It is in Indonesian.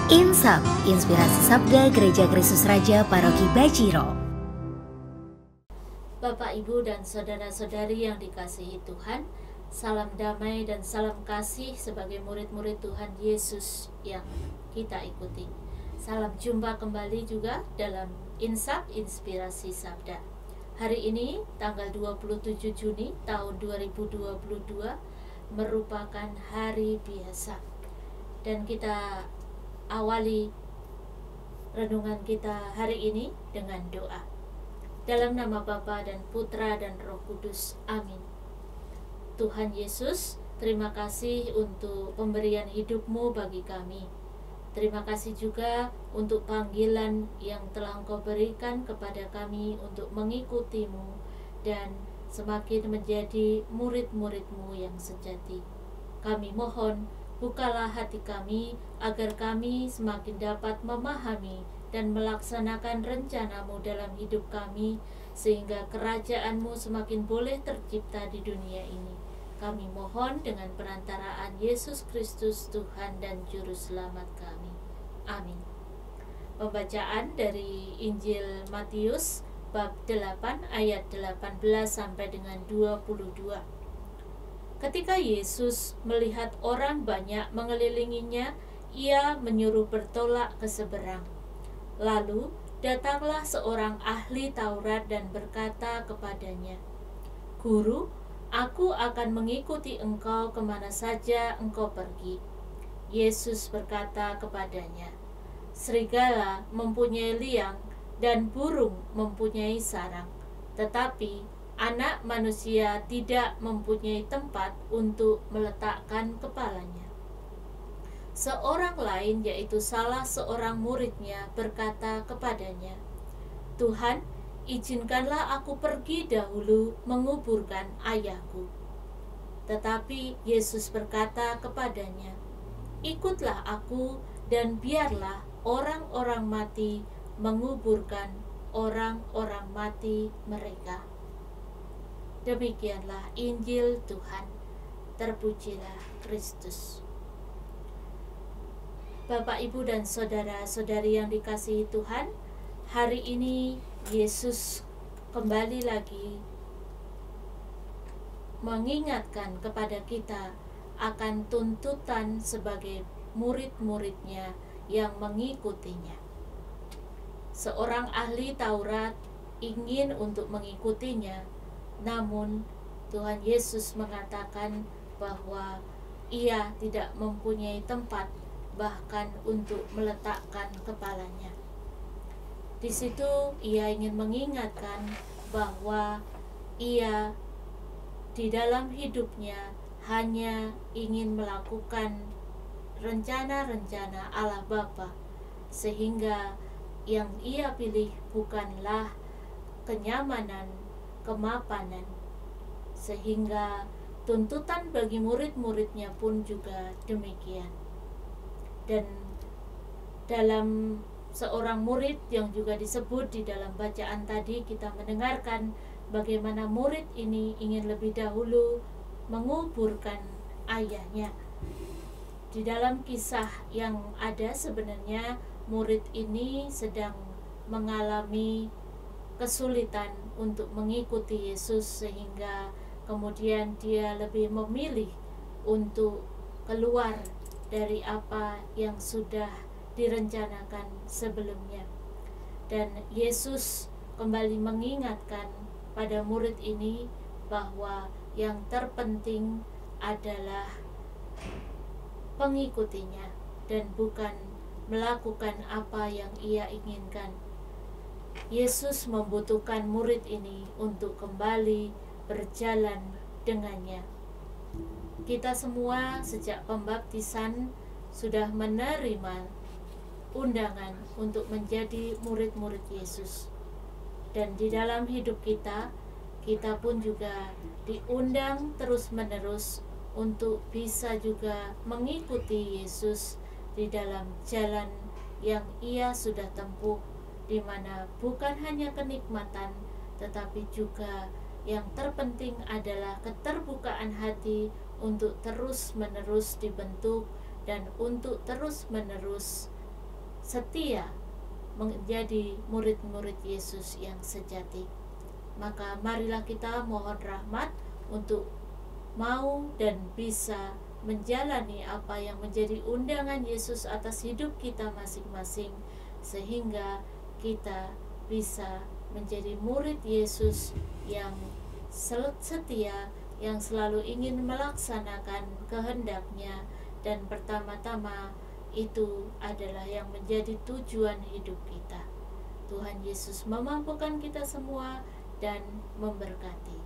Insap, Inspirasi Sabda Gereja Kristus Raja Paroki Bajiro. Bapak, Ibu, dan saudara-saudari yang dikasihi Tuhan, salam damai dan salam kasih sebagai murid-murid Tuhan Yesus yang kita ikuti. Salam jumpa kembali juga dalam Insap, Inspirasi Sabda. Hari ini, tanggal 27 Juni tahun 2022, merupakan hari biasa. Dan kita awali renungan kita hari ini dengan doa. Dalam nama Bapa dan Putra dan Roh Kudus. Amin. Tuhan Yesus, terima kasih untuk pemberian hidup-Mu bagi kami. Terima kasih juga untuk panggilan yang telah Engkau berikan kepada kami untuk mengikuti-Mu dan semakin menjadi murid-murid-Mu yang sejati. Kami mohon, bukalah hati kami agar kami semakin dapat memahami dan melaksanakan rencana-Mu dalam hidup kami, sehingga kerajaan-Mu semakin boleh tercipta di dunia ini. Kami mohon dengan perantaraan Yesus Kristus, Tuhan dan Juru Selamat kami. Amin. Pembacaan dari Injil Matius bab 8 ayat 18 sampai dengan 22. Ketika Yesus melihat orang banyak mengelilinginya, Ia menyuruh bertolak ke seberang. Lalu datanglah seorang ahli Taurat dan berkata kepadanya, "Guru, aku akan mengikuti engkau kemana saja engkau pergi." Yesus berkata kepadanya, "Serigala mempunyai liang dan burung mempunyai sarang, tetapi Anak Manusia tidak mempunyai tempat untuk meletakkan kepalanya." Seorang lain, yaitu salah seorang muridnya, berkata kepadanya, "Tuhan, izinkanlah aku pergi dahulu menguburkan ayahku." Tetapi Yesus berkata kepadanya, "Ikutlah aku dan biarlah orang-orang mati menguburkan orang-orang mati mereka." Demikianlah Injil Tuhan. Terpujilah Kristus. Bapak, Ibu, dan saudara-saudari yang dikasihi Tuhan, hari ini Yesus kembali lagi mengingatkan kepada kita akan tuntutan sebagai murid-muridnya yang mengikutinya. Seorang ahli Taurat ingin untuk mengikutinya, namun Tuhan Yesus mengatakan bahwa Ia tidak mempunyai tempat bahkan untuk meletakkan kepalanya. Di situ Ia ingin mengingatkan bahwa Ia di dalam hidupnya hanya ingin melakukan rencana-rencana Allah Bapa, sehingga yang Ia pilih bukanlah kenyamanan, kemapanan, sehingga tuntutan bagi murid-muridnya pun juga demikian. Dan dalam seorang murid yang juga disebut di dalam bacaan tadi, kita mendengarkan bagaimana murid ini ingin lebih dahulu menguburkan ayahnya. Di dalam kisah yang ada, sebenarnya murid ini sedang mengalami kesulitan untuk mengikuti Yesus, sehingga kemudian dia lebih memilih untuk keluar dari apa yang sudah direncanakan sebelumnya. Dan Yesus kembali mengingatkan pada murid ini bahwa yang terpenting adalah pengikutinya dan bukan melakukan apa yang ia inginkan. Yesus membutuhkan murid ini untuk kembali berjalan dengannya. Kita semua sejak pembaptisan sudah menerima undangan untuk menjadi murid-murid Yesus. Dan di dalam hidup kita pun juga diundang terus-menerus untuk bisa juga mengikuti Yesus di dalam jalan yang Ia sudah tempuh, di mana bukan hanya kenikmatan tetapi juga Yang terpenting adalah keterbukaan hati untuk terus-menerus dibentuk dan untuk terus-menerus setia menjadi murid-murid Yesus yang sejati. Maka marilah kita mohon rahmat untuk mau dan bisa menjalani apa yang menjadi undangan Yesus atas hidup kita masing-masing, sehingga kita bisa menjadi murid Yesus yang setia, yang selalu ingin melaksanakan kehendaknya, dan pertama-tama itu adalah yang menjadi tujuan hidup kita. Tuhan Yesus memampukan kita semua dan memberkati.